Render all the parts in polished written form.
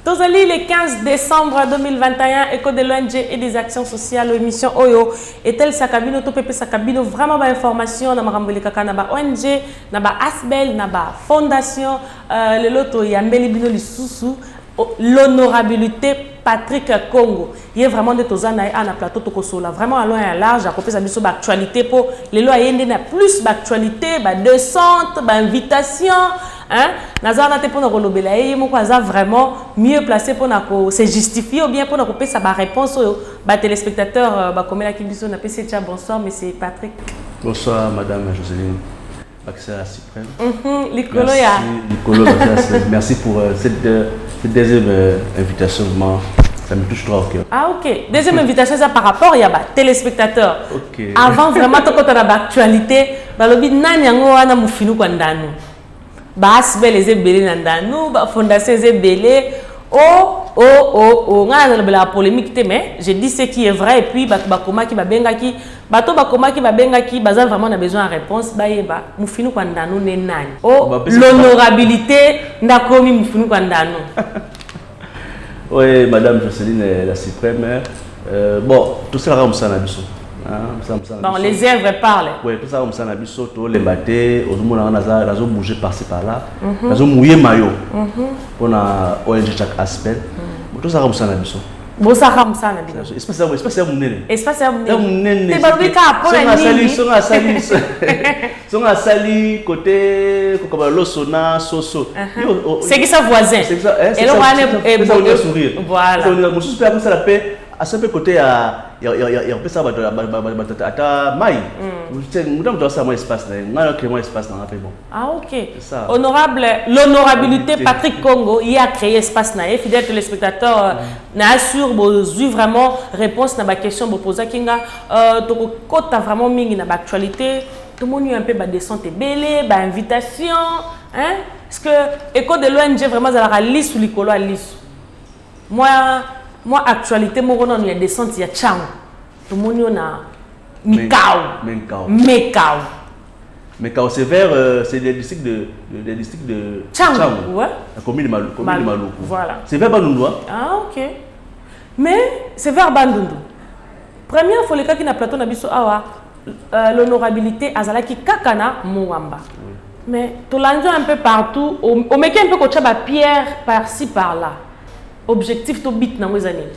Tozali le 15 décembre 2021, École de l'ONG et des actions sociales, émission Oyo, et tel Sakabino, Topepe Sakabino, vraiment ba information, na marambele kaka na ba ONG, na ba Asbel, na ba Fondation, le loto Yambeli Bino Lisusu, l'honorabilité Patrick Congo. Il y a vraiment des tozana à un plateau Tokosola, vraiment à loin et à large, à côté de sa actualité pour les lois y a plus d'actualité, descente, invitation. Hein? Nazana te pona kolobela et mon kwaza vraiment mieux placé pour se justifier ou bien pour na couper sa réponse aux téléspectateurs ba comme la kibiso na PC tcha bonsoir monsieur Patrick. Bonsoir madame Jocelyne. Accès à la suprême. Merci pour cette deuxième invitation, ça me touche trop au cœur. Ah ok. Deuxième invitation ça par rapport il y a téléspectateurs. Ok. Avant vraiment quand on a l'actualité, balobi nani yango wana mufinu kwa ndanu. Asbel les belé nandanu, fondation les belé. La polémique mais je dis ce qui est vrai et puis bakoma qui babenga qui bato bakoma qui babenga qui bazal vraiment on a besoin de réponse bayeba mufinu kwa ndanu ne nani. L'honorabilité ndakomi mufinu kwa ndanu. Oui, madame Jocelyne la suprême. Bon, tout ça comme ça na biso. Bon, les œuvres parlent. Oui, tout ça comme ça na biso to les baté, aux monde na zo bouger par-ci par-là. Na zo mouiller maillot. Pour na ONG chaque aspect. Tout ça comme ça na biso. Bon ça comme ça na biso. Espace munene. Espace munene. Te balika pour la nini. Son a sali côté comme l'osona soso. C'est qui ça voisin. C'est ça. Et là on est sourire. Voilà. On se fait comme ça la paix. À ce côté, il y a ça à maille. Nous avons ça mon espace espace dans la paix. Ah ok. Honorable, l'honorabilité Patrick Congo, il a créé espace naïf. Fidèle téléspectateur, n'a sûr besoin vraiment réponse à ma question posée kinga. Donc quand tu as vraiment mis dans l'actualité, tout le monde a un peu de descente et belé, invitation, hein? Est-ce que école de l'ONG vraiment ça la liste ou l'école à liste? Moi, actualité, moi, on a descente, il y a Tchang. Tout le monde a Mekao. Mekao, c'est vers les districts de Tchang. Ouais. La commune de Malou. Voilà. C'est vers Bandundoua. Ah, ok. Mais c'est vers Bandundu. Première fois, les cas qui n'a plateau n'a biso awa l'honorabilité azalaki kakana Mouamba. Mais tout l'ange un peu partout. On met un peu comme ça, pierre par-ci par-là. Objectif to bit dans les années.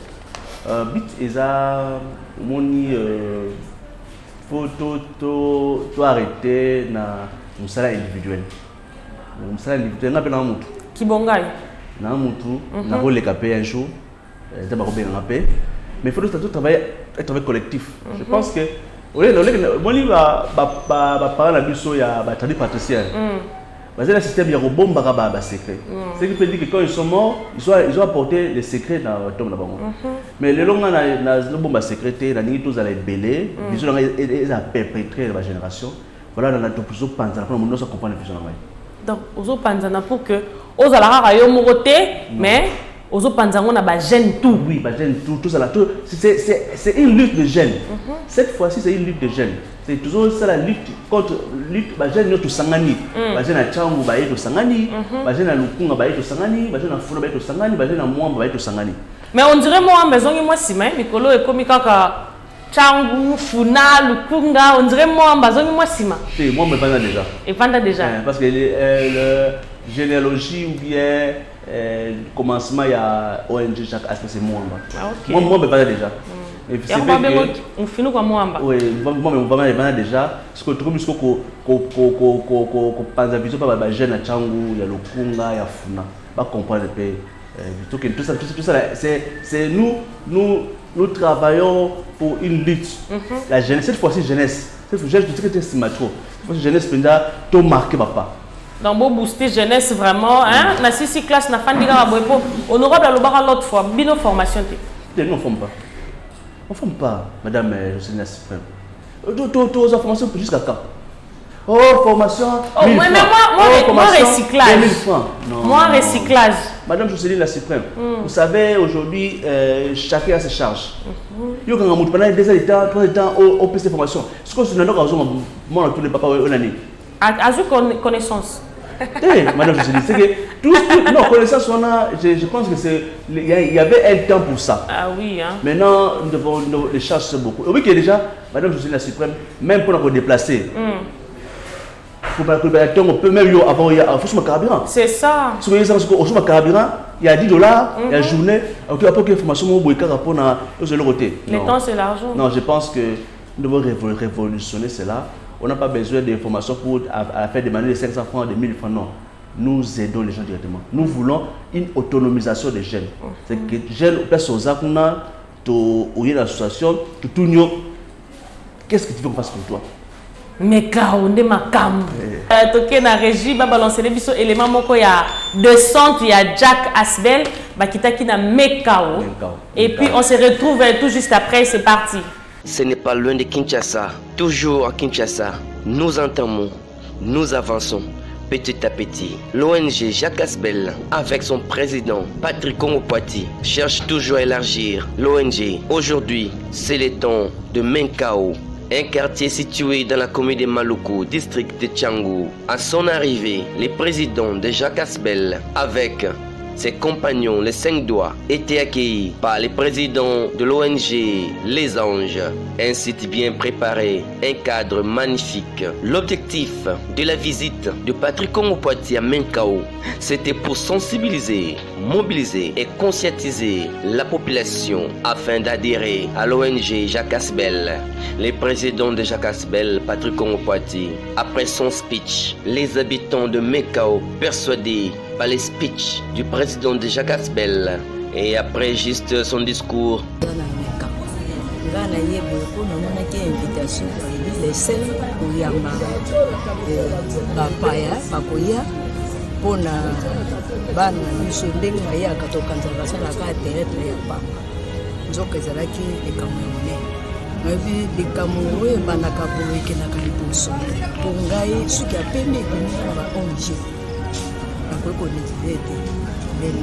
Bit eza moni photo to arrêter na musala individuel. Musala individuel na pena mutu. Kibongai. Na mutu na rôle capé un jour. Ça va bien rapper. Mais faut tout travailler collectif. Je pense que moni ba parler na biso ya ba tradi patricien. Parce que le système, il y a un bon secret. Ce qui peut dire que quand ils sont morts, ils ont apporté les secrets dans le tombe. Mais les longs, ils ont bon secret, ils ont tous les belés, ils ont perpétré la génération. Voilà, on a tout plus panzana pour nous comprendre le vision. Donc, aux panzana pour que aux alara yo moroté, mais aux panzana on a ba gêne tout. Oui, ba gêne tout ça là. C'est une lutte de gêne. Cette fois-ci, c'est une lutte de gêne. C'est toujours ça la lutte contre lutte bajene to sangani bajene changu ba yeto sangani bajene lukunga ba yeto sangani bajene funa ba yeto sangani bajene mwamba ba yeto sangani. Mais on dirait moi maison moi si mais mikolo e komi kaka changu funa lukunga on dirait moi maison moi si ma. C'est moi me pendant déjà. Et pendant déjà. Parce que le généalogie ou bien commencement il y a ONG chaque aspect c'est moi. Moi me pendant déjà. On finit comme moi. Oui, moi me pendant déjà ce que tout musco ko panza viso pas ba jeune changu ya lukunga ya funa pas comprendre tout ça c'est nous travaillons pour une lutte. La jeunesse cette fois-ci jeunesse jeunesse penda to marqué papa. Donc bon booster jeunesse vraiment hein na 6 classe na fandiga ba boepo honorable alobaka l'autre fois bino formation te non forme pas. On ne forme pas, madame Jocelyne Suprême. Aux formations jusqu'à quand? Oh, formation. Oh, mais moi, recyclage. 2000 francs. Non. Moi, recyclage. Madame Jocelyne la Suprême, vous savez, aujourd'hui, chacun a ses charges. Il y a pendant 2 ans, 3 ans, au PC formation. Ce que nous avons tous les papas, on a dit. À connaissance. Madame Jocelyne, c'est que tout, non, connaissance, je pense que il y avait un temps pour ça. Ah oui, hein. Maintenant, nous devons les charges beaucoup. Oui, que déjà, Madame Jocelyne la suprême, même pour nous déplacer. On peut même avoir un carburant. C'est ça. Si vous voyez ça, au carburant, il y a $10, il y a journée. Ok, après que l'information pour le côté. Le temps, c'est l'argent. Non, je pense que nous devons révolutionner cela. On n'a pas besoin d'informations pour faire demander les 500 francs, des 1000 francs. Non. Nous aidons les gens directement. Nous voulons une autonomisation des jeunes. C'est que les jeunes, l'association, qu'est-ce que tu veux qu'on fasse pour toi? Mais kaonde makam. Toké na régie ba balancer les biso élément moko ya de centre ya Jack Asbel ba kitaki na Mekao. Et puis on se retrouve tout juste après, c'est parti. Ce n'est pas loin de Kinshasa. Toujours à Kinshasa, nous entamons, nous avançons petit à petit. L'ONG Jack Asbel, avec son président Patrick Omopati, cherche toujours à élargir l'ONG. Aujourd'hui, c'est le temps de Mekao, un quartier situé dans la commune de Maluku, district de Tchangou. À son arrivée, le président de Jack Asbel, avec ses compagnons, les 5 doigts, étaient accueillis par le président de l'ONG Les Anges. Un site bien préparé, un cadre magnifique. L'objectif de la visite de Patrick Omopati à Mekao, c'était pour sensibiliser, mobiliser et conscientiser la population afin d'adhérer à l'ONG Jack Asbel. Le président de Jack Asbel, Patrick Omopati, après son speech, les habitants de Mekao persuadés par les speech du président de Jack Asbel et après juste son discours.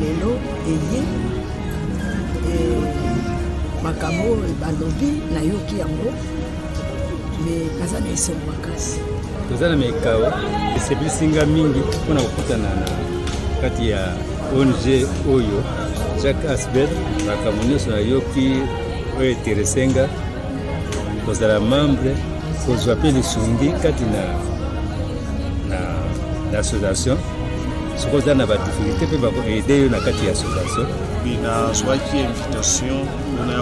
lelo eye makambo balobi na yoki yango me kaza na esengo makasi toza na Mekao esepelisinga mingi mpona kokutana na kati ya ONG oyo Jack Asbel. Makambo nyonso nayoki oyo eteresenga kozala membre kozwa mpe lisungi kati na association. Ce qu'on a des difficultés, peut aider dans la association. Il a choisi invitation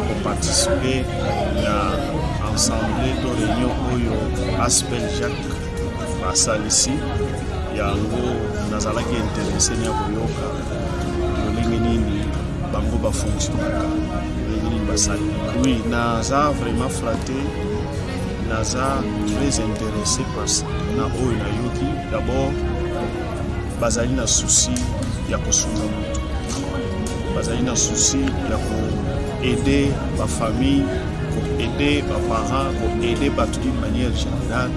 pour participer à l'ensemble de réunion où Asbel Jacques Assal ici. Il y a un gros Nazala qui est intéressé à Boyoka. Bango ba fonction. Oui, Naza vraiment flatté. Naza très intéressé par ça. Na Oyo Yoki d'abord. Bazali na souci ya kosunga mutu, bazali na souci ya ko aider ba famille, ko aider ba parents, ko aider batu d'une manière générale.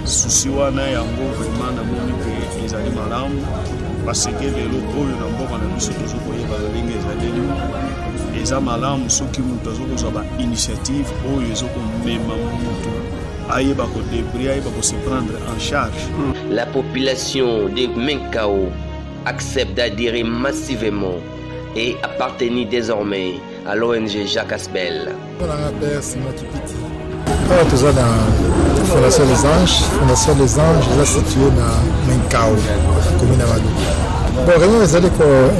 Souci wana yango vraiment na moni que ezali malamu parce que lelo oyo na mboka na biso tozo koyeba ndenge ezali eza malamu soki mutu azokozwa ba initiative oyo ezokomema mutu ayeba ko débrouiller, ayeba ko se prendre en charge. La population de Mekao accepte d'adhérer massivement et appartenir désormais à l'ONG Jack Asbel. Nous sommes dans la Fondation Les Anges. Fondation Les Anges est située dans Mekao, commune de Maluku. Bon, nous avons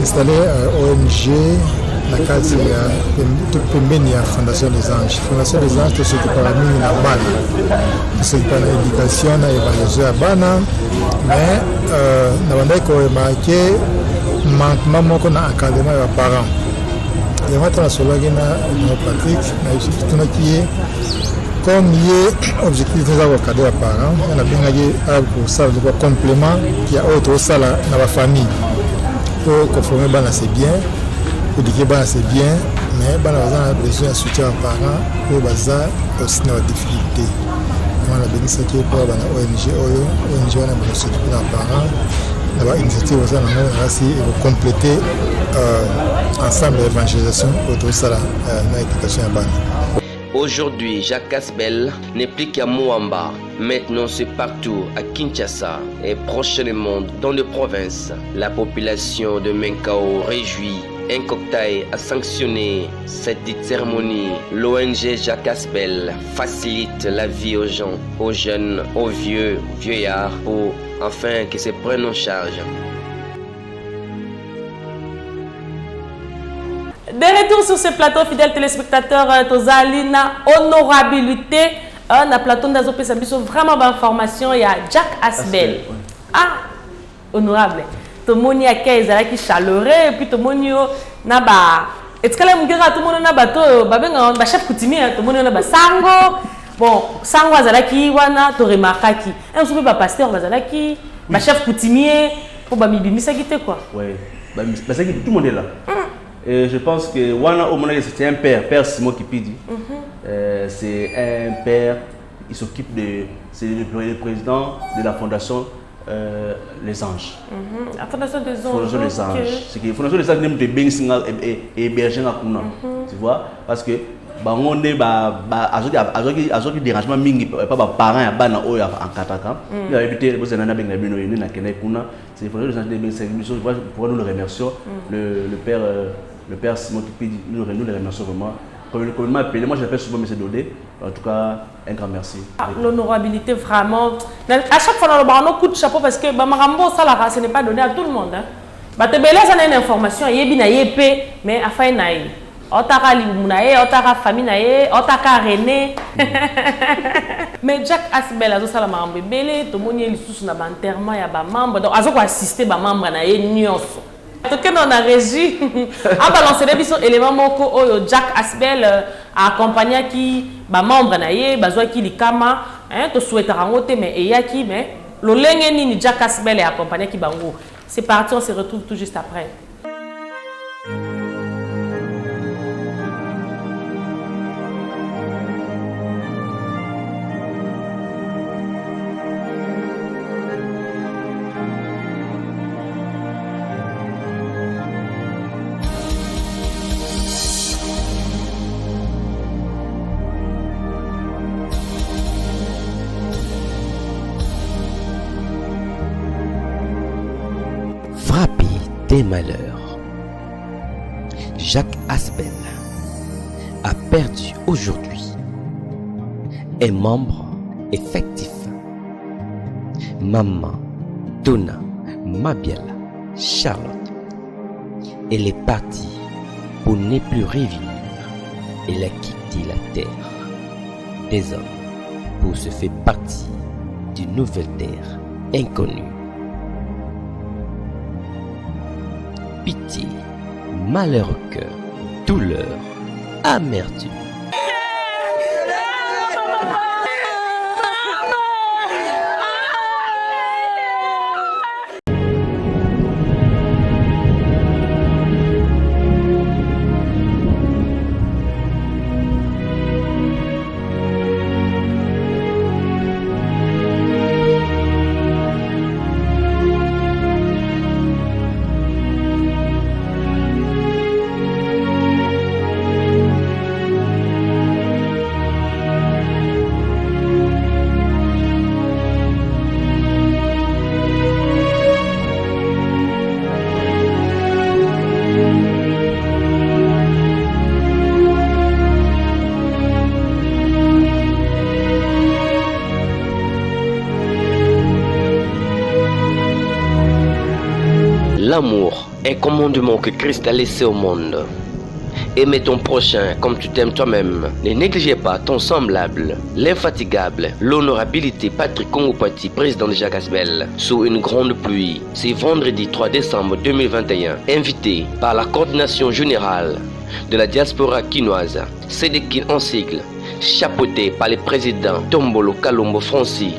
installé ONG na kazi ya pembeni ya Fondation Les Anges. Fondation Les Anges s'occupe la mine na bana. S'occupe de l'éducation na évaluation ya bana. Mais na banda ko remarquer manquement moko na encadrement ya parents. Et moi dans cela na Patrick na tout na qui est comme il objectif de avoir cadre les parents, on a bien gagné pour ça le complément qui a autre ça là dans la famille. Pour conformer bana c'est bien. Pour dire que c'est bien, mais on a besoin de soutien aux parents pour baza aussi dans la difficulté. On a besoin de pour la ONG, ONG on a besoin de soutien aux parents. On a initiative aux gens pour compléter ensemble l'évangélisation autour de ça dans l'éducation à bana. Aujourd'hui, Jacques Asbel n'est plus qu'à Moamba. Maintenant, c'est partout à Kinshasa et prochainement dans les provinces. La population de Menkao réjouit. Un cocktail a sanctionné cette dite cérémonie. L'ONG Jacques Asbel facilite la vie aux gens, aux jeunes, aux vieux, vieillards, afin qu'ils se prennent en charge. De retour sur ce plateau, fidèles téléspectateurs, Tozalina, honorabilité, na plateau d'Azopé Sabiso, vraiment d'information, il y a Jacques Asbel. Ah, honorable. Tout le monde y a qui chaleureux, et puis tout le monde y a est-ce que tout le monde y a bateau, chef coutumier, tout le monde y a sango. Bon, sango azalaki wana, to remarquaki. Un soupe pas pasteur azalaki, chef coutumier, pour bamibimisa quitté quoi. Ouais, tout le monde est là. Et je pense que wana au moment c'était un père Simon Kipidi. C'est un père, il s'occupe de, c'est le président de la fondation Les Anges. La fondation des Anges. Fondation des Anges. C'est que la fondation des Anges n'est pas bien single et hébergé à Kuna. Tu vois, parce que on est azaki dérangement mingi pas parents ya bana oyo en kataka. Il a évité les besoins na benga bino na kena kuna. C'est fondation des Anges de Benga pour nous le remercions le père Simon Kipidi, nous le remercions vraiment. Comme il m'a appelé, moi j'appelle souvent M. Dodé. En tout cas, un grand merci. L'honorabilité vraiment. À chaque fois, on a un coup de chapeau parce que Marambo Salara, ce n'est pas donné à tout le monde. Batebele, ça a une information, il y a une mais à fin naï. Otaka Limunaye, Otaka famille naïe, Otaka René. Mais Jacques Asbel, Azo Salama Mbele, tout le monde est sous un enterrement, il y a des membres. Donc, Azo assister des membres naïe, Nyos. En tout cas, on a régi à balancer les bisous éléments moko Jacques Asbel a accompagné qui ba membre naie bazwa qui likama hein to souhaite rangote mais eyaki mais lo lenge ni Jacques Asbel a accompagné qui bango. C'est parti, on se retrouve tout juste après. Frappé des malheurs, Jacques Asbel a perdu aujourd'hui un membre effectif. Maman Donna Mabiala Charlotte, elle est partie pour ne plus revenir. Elle a quitté la terre des hommes pour se faire partie d'une nouvelle terre inconnue. Pitié, malheur au cœur, douleur, amertume. L'amour, un commandement que Christ a laissé au monde. Aimez ton prochain comme tu t'aimes toi-même. Ne négligez pas ton semblable. L'infatigable, l'honorabilité Patrick Kongopati, président de Jacques Asbel, sous une grande pluie. C'est vendredi 3 décembre 2021. Invité par la coordination générale de la diaspora quinoise, Sédékin en sigle, chapeauté par les présidents Tombolo Kalombo Franci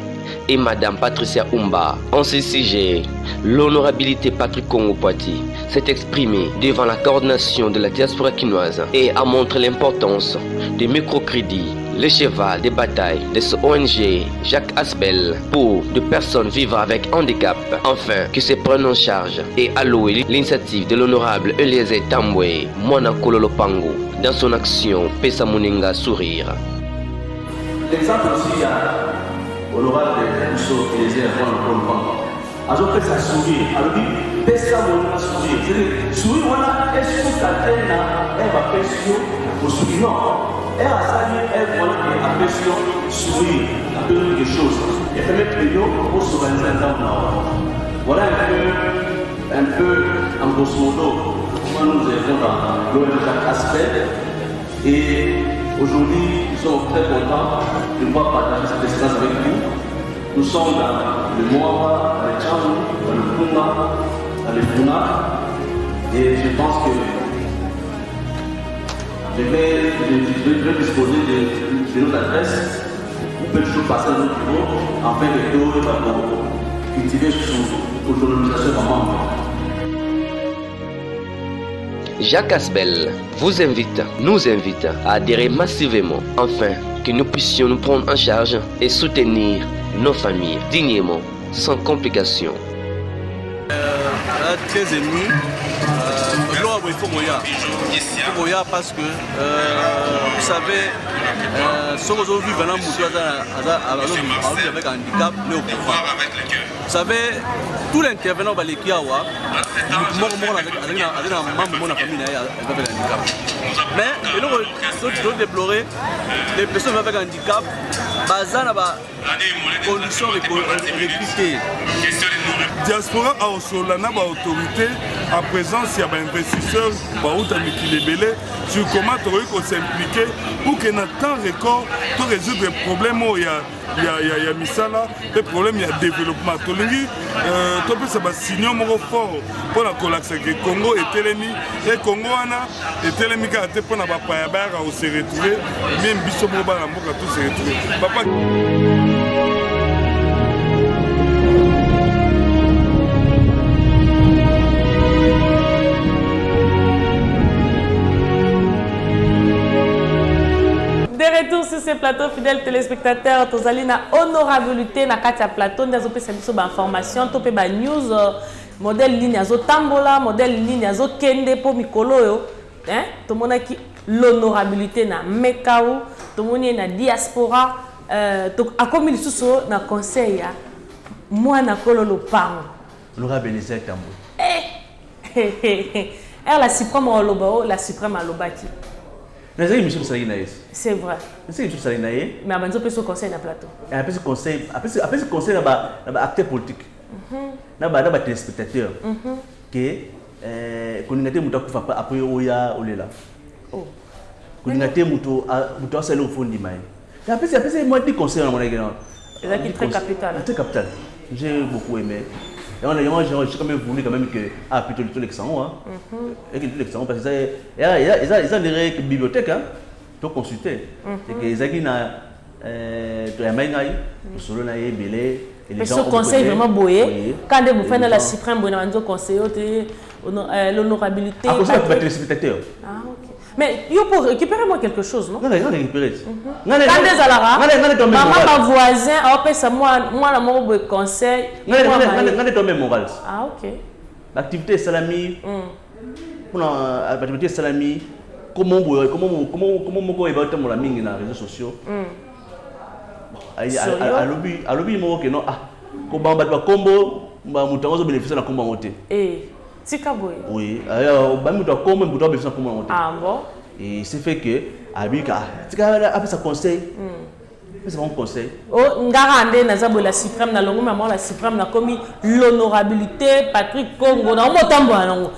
et Madame Patricia Umba. En ce sujet, l'honorabilité Patrick Kongopati s'est exprimé devant la coordination de la diaspora quinoise et a montré l'importance des microcrédits, le cheval de bataille de ce ONG Jacques Asbel pour de personnes vivant avec handicap, enfin qui se prennent en charge et allouer l'initiative de l'honorable Eliezer Tambwe Mwana Kololopango dans son action Pesa Muninga Sourire. L'exemple aussi à l'honorable de Eliezer Mwana Kololopango. Alors que ça sourit, alors que Pesa Muninga Sourire. C'est-à-dire, sourire, voilà, est-ce que Katena, elle va Pesio au sourire? Non. Elle a sali, elle voilà qui apprécie sourire, un peu quelque chose. Et fait mettre les deux pour s'organiser un temps. Voilà un peu en grosso modo comment nous avons dans l'ONG Jacques Asbel. Et aujourd'hui, nous sommes très contents de pouvoir partager cette expérience avec vous. Nous sommes dans le Moaba, dans le Tchadou, dans le Kunga, dans le Puna. Et je pense que je vais disposer de nos adresses. Vous pouvez toujours passer à notre niveau afin que tout va cultiver sous autonomisation vraiment. Jacques Asbel vous invite, nous invite à adhérer massivement afin que nous puissions nous prendre en charge et soutenir nos familles dignement, sans complications. Très ému. Il faut Moya parce que vous savez, ce que vous vivez dans le avec un handicap, vous savez, tout l'intervenant va les kiawa, mais il faut déplorer les personnes avec un handicap, basées sur les conditions récritées. Diaspora a aussi l'autorité en présence des investisseurs sur comment s'impliquer pour que dans temps record pour résoudre les problèmes il y a misala des problèmes il y a développement tolingi to pesa ba signaux moko fort pour la collapse que Congo est telemi et Congo ana et telemi ka te pour na ba pa ba se retrouver même biso mo ba na mboka tout se retrouver papa. De retour sur ce plateau, fidèles téléspectateurs, tozali na honorabilité na kati ya plateau ndazo pesa biso ba information to pe ba news modèle ligne azo tambola modèle ligne azo kende po mikolo yo to monaki l'honorabilité na Mekao to moni na diaspora to akomi lisusu na conseil ya Mwana Kololopango Honorable Eliezer Tambwe la suprême oloba la suprême alobaki. C'est vrai. Mais avant de faire conseil dans le plateau. Après ce conseil, il y a acteur politique. Il y a des spectateurs. Que quand on a été après Oya Olela. Quand on a été à celle au fond du maïs. Après c'est moi qui conseille dans mon église. C'est très capital. Très capital. J'ai beaucoup aimé. Et j'ai quand même voulu que plutôt l'exemple et que l'exemple parce que ils ont des bibliothèques pour consulter et que ils ont mais ce conseil vraiment boyé quand vous faites la suprême vous conseil l'honorabilité mais pour récupérer moi quelque chose non récupérer quand des alara maman ma voisin après ça moi la mon conseil moral ok l'activité salami pour l'activité salami comment mon va être mon ami dans les réseaux sociaux à lobby mo que non ko ba combo ba mutango bénéficier na combo monter Tika boy. Oui, ba mutango combo mutango bénéficier na combo monter. Ah bon. Et c'est fait que abika tika après ça conseil. C'est mon conseil. Oh ngarande na zabo la suprême na longo maman la suprême na commis l'honorabilité Patrick Congo na motambo nango.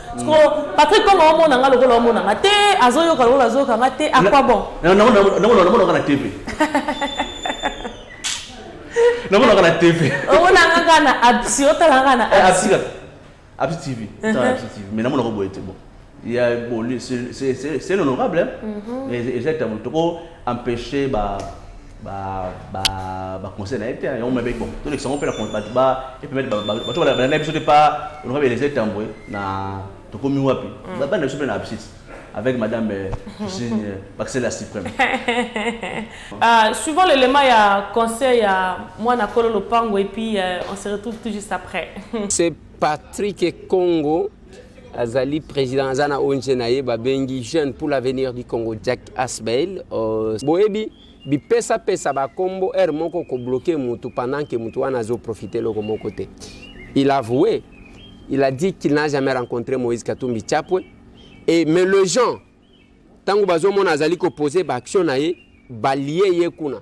Patrick Congo mo na ngalo ko mo na te azoyo ka lo azoyo ka te à quoi bon. Non na TV. Non, on a la TV. On a la Absi, on a la Absi TV. Mais non, on a bon. Il y a bon, c'est l'honorable. Exactement. Tu peux empêcher conseil d'être. On met bon. Tout les on fait la combat et puis mettre tu vas pas honorable les Tambwe na to komi wapi. Ba na super na Absi. avec Madame Justine Baxel la Suprême. Suivant l'élément, il y a conseil, il y a moi, Nakolo Lopango, et puis on se retrouve tout juste après. C'est Patrick Congo, Azali, président Azana ONG Babengi, jeune pour l'avenir du Congo, Jack Asbel. Boebi, bi pesa ba combo moko ko bloqué mutu pendant que mutu anazo profiter le mon côté. Il a avoué, il a dit qu'il n'a jamais rencontré Moïse Katumbi Chapwe. Mais le gens, tant que mon azali ko posé action naé, balié yekuna.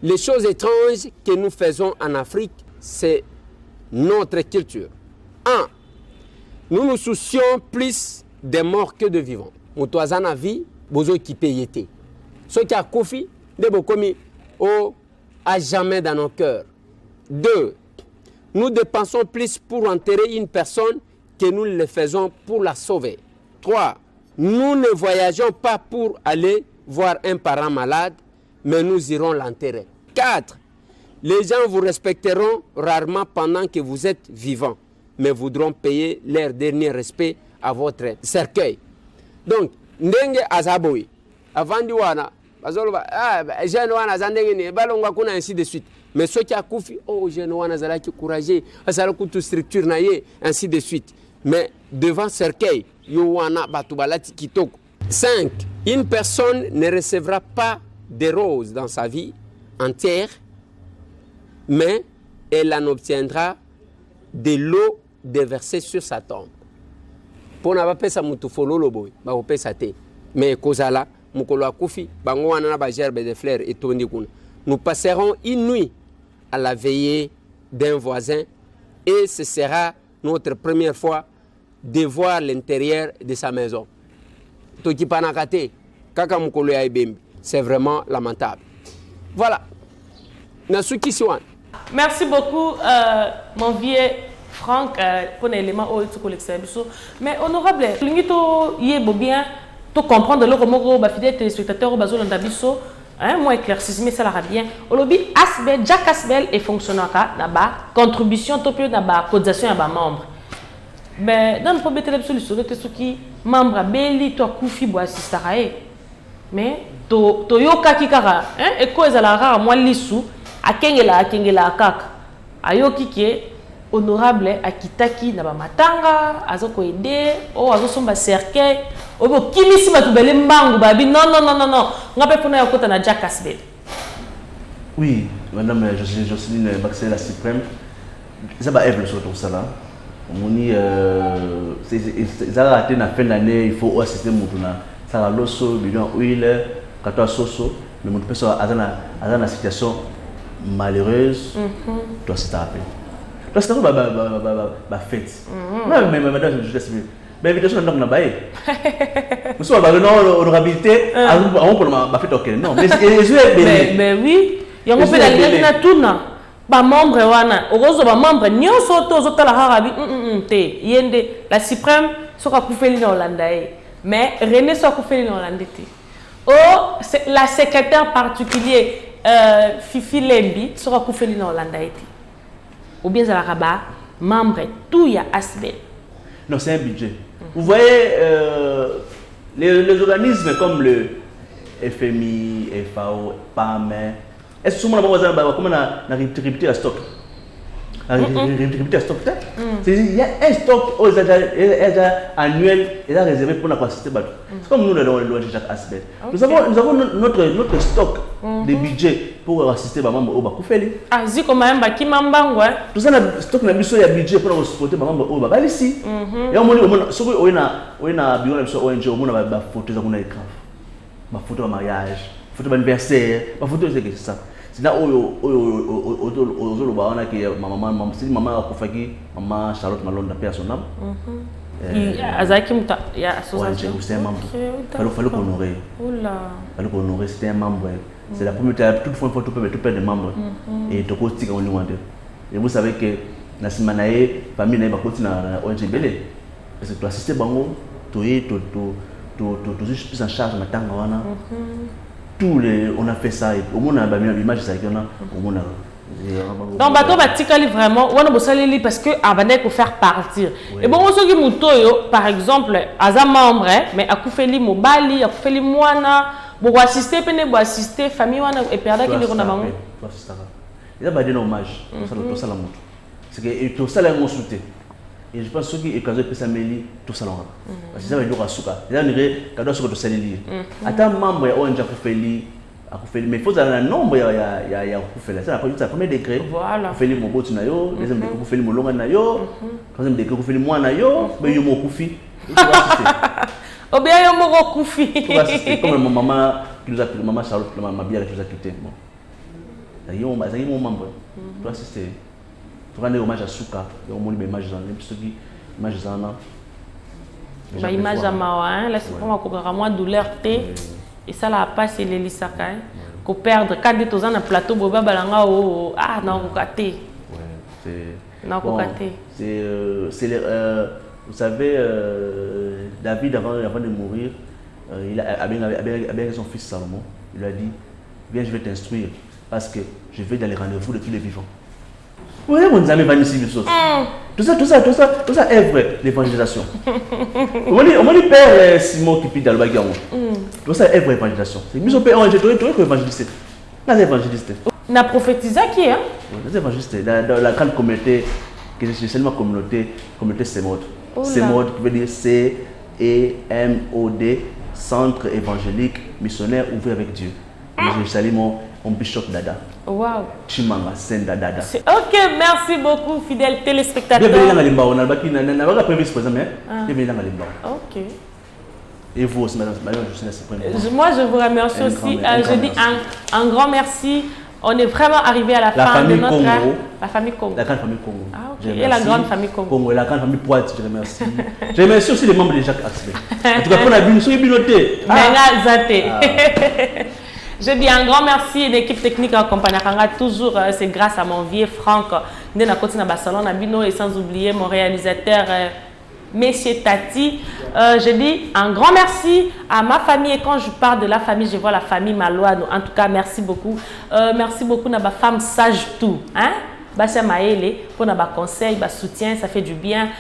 Les choses étranges que nous faisons en Afrique, c'est notre culture. 1. Nous nous soucions plus des morts que de vivants. Moutouazana vie, bozo qui payete. Ce qui a kofi, de bokomi, à jamais dans nos cœurs. 2. Nous dépensons plus pour enterrer une personne que nous le faisons pour la sauver. 3. Nous ne voyageons pas pour aller voir un parent malade, mais nous irons l'enterrer. 4. Les gens vous respecteront rarement pendant que vous êtes vivant, mais voudront payer leur dernier respect à votre cercueil. Donc, ndenge azaboui, avant diwana, jeune wana zandenge balonga kuna ainsi de suite. Mais ceux qui a koufi, jeune wana zalaki courageux, azala kutu structure naye, ainsi de suite. Mais devant cercueil, yowana batubalati kitoko. 5. Une personne ne recevra pas des roses dans sa vie entière, mais elle en obtiendra de l'eau déversée sur sa tombe. Pour ne pas pesa mutu fololo boy, ba pesa te. Mais kozala mukolo akufi, bango wana ba gerbe de fleurs et tondi kuna. Nous passerons une nuit à la veillée d'un voisin et ce sera notre première fois de voir l'intérieur de sa maison. Toki panakate, kaka mukolo ya ibembi. C'est vraiment lamentable. Voilà. Nasuki Swan. Merci beaucoup, mon vieux Franck, pour l'élément où tu collectes. Mais honorable, l'unito yebo bien, tu comprends de l'euro fidèle téléspectateur au bazo l'andabiso, moi éclaircissement ça l'ara bien. Olobi Asbel, Jack Asbel et fonctionnaire naba contribution topio naba cotisation à ba membre. Mais dans le premier télévision sur le qui membre beli to kufi bo assistarae. Mais to yoka kikara, et quoi ezala rare moi lisu akengela kaka. Ayoki ke honorable akitaki na ba matanga azoko aider o azosomba cercueil obo kimisi batu bele mbangu babi non ngape pona yakota na Jack Asbel. Oui, madame Jocelyne Baxel la Suprême, ça va être le surtout ça là. On dit ça a raté na fin d'année, il faut assister mutuna. Ça va loso bidon huile, kato soso, mais mon personne a dans la situation malheureuse, doit se taper. Doit se taper ba fête. Mais madame je laisse mais invitation donc na baé. Nous sommes pas non honorabilité, on pour ma fête OK. Non, mais oui, il y a un peu d'aller na tuna. Ba membre wana, ogozo ba membre nyonso to zotala harabi te. Yende la Suprême soka kufeli na Hollande. Mais René Sokofeli Nolandete. Oh, la secrétaire particulier Fifi Lembi sera Koufeli Nolandete. Ou bien la rabat, membre tout ya Asbel. Non, c'est un budget. Vous voyez, les organismes comme le FMI, FAO, PAM, est-ce que souvent on a réputé à stock? Réputé stock. Il y a un stock annuel réservé pour la capacité. C'est comme nous le Jacques Asbel. Nous avons notre stock de budget pour assister les membres au Bakoufeli. Ah, si comme un baki mambango. Tout ça, le stock de budget pour supporter les membres au Bakoufeli ici. Et on a ce qu'on a bien sur ONG, on a des photos de l'écran, des photos de mariage, des photos d'anniversaire, des photos de ça. C'est là où on a que maman a confaki maman Charlotte Malonde paix à son âme. Azaki muta ya association. C'est un membre. Fallait qu'on honorer. Fallait qu'on honorer, c'était un membre. C'est la première fois toute fois tout plein de membres et tout côté qu'on lui demande. Et vous savez que la semaine famille n'a pas continué à ONG Belé parce que tu assistes bango, tu plus en charge maintenant. Tous les, on a fait ça, au monde a l'image ça qu'on a, au monde Donc, bateau batikali vraiment, on a besoin parce que abandonné pour faire partir. Et bon, on sait que Moutoyo, par exemple, aza membre, mais a koufeli mobali, a koufeli moana, bon assister, pene bon assister, famille wana et perdre qui les renamang. Il y a des hommages, tout ça la montre. C'est que tout ça là mon soutien. Et je pense que et quand je peux s'amélior tout ça là. Parce que ça va être asuka. Il y a une cadeau sur le salili. Attends membre on a koufeli. Mais il faut un nombre il y a c'est la premier degré voilà fait mon bot na yo deuxième degré fait mon longa na yo troisième degré fait moi na yo mais yo mo kufi oh bien yo mo kufi comme ma maman qui nous a pris maman Charlotte ma bière qui nous a quitté bon ça y est mon membre tu assister tu rendre hommage à Souka et on montre image dans les petits image dans na image à mawa là c'est pour moi ko moi douleur té. Et ça la passe les lisaka qu'on perdre quand tu es dans un plateau boba balanga oh ah non on caté c'est non on caté c'est vous savez David avant de mourir il a avec son fils Salomon il lui a dit viens je vais t'instruire parce que je vais dans les rendez-vous de tous les vivants. Oui, on nous a mis ici tout ça est vrai l'évangélisation. On dit père Simon qui pide dans le bagarre. Tout ça est vrai l'évangélisation. C'est mis au père on je évangéliser. Là c'est évangéliste. Na prophétiser qui hein? C'est évangéliste dans la grande communauté que c'est seulement communauté CEMOD. CEMOD qui veut dire C-E-M-O-D Centre évangélique missionnaire ouvert avec Dieu. Je salue mon bishop Dada. Wow. Chimanga Senda Dada. Ok, merci beaucoup, fidèles téléspectateurs. Bienvenue dans Limba. On n'a pas prévu ce présent, mais bienvenue dans Limba. Ok. Et vous aussi, madame, moi, je vous remercie aussi. Je dis un grand merci. On est vraiment arrivé à la fin de notre... La famille Congo. La grande famille Congo. Ah, ok. Et la grande famille Congo. Et la grande famille Poite, je remercie. Je remercie aussi les membres de Jacques Asbel. En tout cas, pour la binoté. Je dis un grand merci à l'équipe technique accompagnée toujours. C'est grâce à mon vieux Franck. Nous avons salon Nabino et sans oublier mon réalisateur Monsieur Tati. Je dis un grand merci à ma famille. Et quand je parle de la famille, je vois la famille Malouane. En tout cas, merci beaucoup. Merci beaucoup à ma femme sage tout. Hein? Basia Maële pour nos conseils, soutien, ça fait du bien.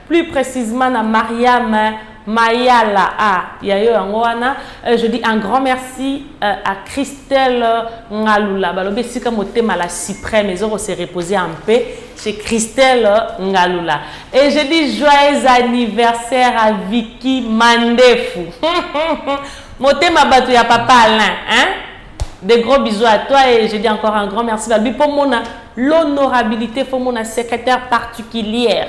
Plus précisément à Mariam Mayala je dis un grand merci à Christelle Ngalula. Balobe sika motema la cyprès mais on s'est reposé en paix chez Christelle Ngalula. Et je dis joyeux anniversaire à Vicky Mandefu. Motema batu ya papa Alain, hein? Des gros bisous à toi et je dis encore un grand merci. Pour mon l'honorabilité, pour mon secrétaire particulière.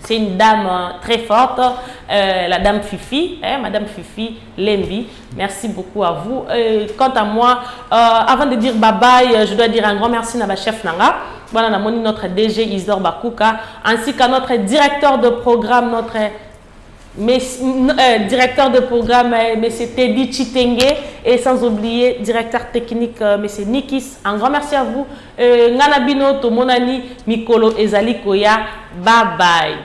C'est une dame très forte, la dame Fifi, Madame Fifi Lembi. Merci beaucoup à vous. Quant à moi, avant de dire bye bye, je dois dire un grand merci à ma chef Nanga. Voilà, notre DG Isidore Bakuka, ainsi qu'à notre directeur de programme, notre directeur de programme, M. Teddy Chitenge, et sans oublier directeur technique, M. Nikis. Un grand merci à vous. Nganabino, Tomonani, Mikolo, Ezali Koya. Bye bye.